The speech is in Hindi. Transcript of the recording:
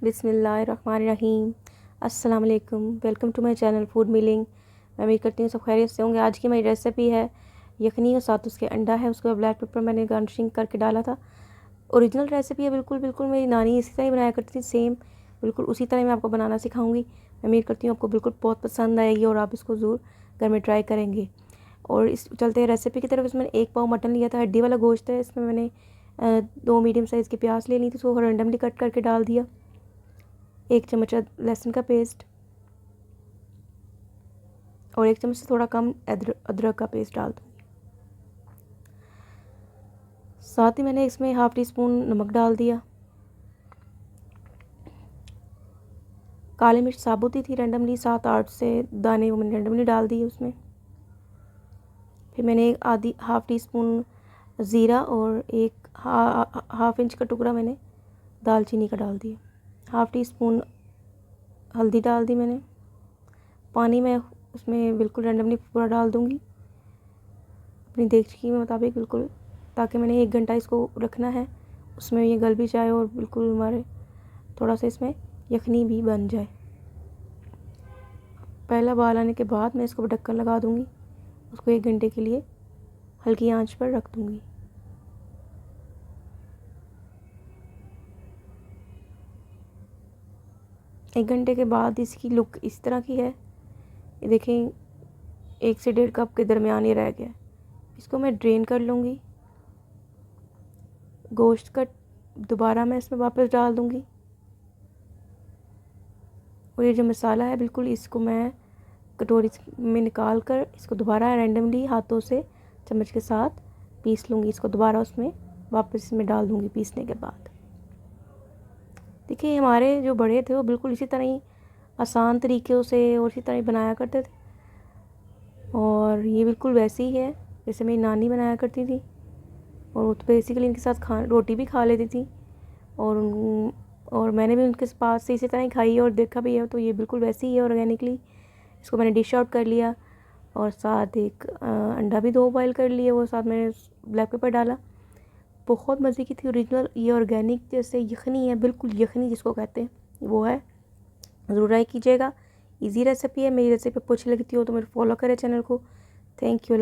बिस्मिल्लाहिर्रहमानिर्रहीम। अस्सलाम वालेकुम। Welcome to my channel food milling. मैं उम्मीद करती हूँ सब खैरियत से होंगे। आज की मेरी रेसिपी है यखनी और साथ उसके अंडा है। उसको ब्लैक पेपर मैंने गार्निशिंग करके डाला था। ओरिजिनल रेसिपी है, बिल्कुल बिल्कुल मेरी नानी इसी तरह ही बनाया करती थी, सेम बिल्कुल उसी तरह मैं आपको बनाना सिखाऊंगी। मैं उम्मीद करती हूँ आपको बिल्कुल बहुत पसंद आएगी और आप इसको ज़रूर घर में ट्राई करेंगे। और इस चलते हैं रेसिपी की तरफ। इसमें 1 पाव मटन लिया था, हड्डी वाला गोश्त है। इसमें मैंने 2 मीडियम साइज़ की प्याज ले ली थी, उसको रैंडमली कट करके डाल दिया। 1 चम्मच लहसुन का पेस्ट और 1 चम्मच से थोड़ा कम अदरक का पेस्ट डाल दूँगी। साथ ही मैंने इसमें हाफ़ टी स्पून नमक डाल दिया। काली मिर्च साबुत ही थी, रैंडमली 7-8 से दाने वो मैंने रैंडमली डाल दिए उसमें। फिर मैंने एक हाफ़ टी स्पून ज़ीरा और एक हाफ़ इंच का टुकड़ा मैंने दालचीनी का डाल दिया। हाफ़ टी स्पून हल्दी डाल दी मैंने। पानी मैं उसमें बिल्कुल रैंडमली पूरा डाल दूँगी अपनी देगची के मुताबिक बिल्कुल, ताकि मैंने 1 घंटा इसको रखना है। उसमें ये गल भी जाए और बिल्कुल हमारे थोड़ा सा इसमें यखनी भी बन जाए। पहला उबाल आने के बाद मैं इसको ढक्कन लगा दूँगी। उसको 1 घंटे के लिए हल्की आंच पर रख दूँगी। एक घंटे के बाद इसकी लुक इस तरह की है। ये देखें, 1 से 1.5 कप के दरमियान ही रह गया। इसको मैं ड्रेन कर लूँगी। गोश्त का दोबारा मैं इसमें वापस डाल दूँगी और ये जो मसाला है बिल्कुल इसको मैं कटोरी में निकाल कर इसको दोबारा रैंडमली हाथों से चम्मच के साथ पीस लूँगी। इसको दोबारा उसमें वापस इसमें डाल दूँगी पीसने के बाद। देखिए, हमारे जो बड़े थे वो बिल्कुल इसी तरह ही आसान तरीक़ों से और इसी तरह ही बनाया करते थे। और ये बिल्कुल वैसे ही है जैसे मेरी नानी बनाया करती थी। और वो तो बेसिकली इनके साथ रोटी भी खा लेती थी। और मैंने भी उनके पास से इसी तरह ही खाई है और देखा भी है। तो ये बिल्कुल वैसे ही है ऑर्गेनिकली। इसको मैंने डिश आउट कर लिया और साथ एक अंडा भी 2 बॉयल कर लिए, वो साथ मैंने ब्लैक पेपर डाला। बहुत मज़े की थी। ओरिजिनल ये ऑर्गेनिक जैसे यखनी है, बिल्कुल यखनी जिसको कहते हैं वो है। ज़रूर ट्राई कीजिएगा। इजी रेसिपी है। मेरी रेसिपी आपको अच्छी लगती हो तो मेरे फॉलो करें चैनल को। Thank you.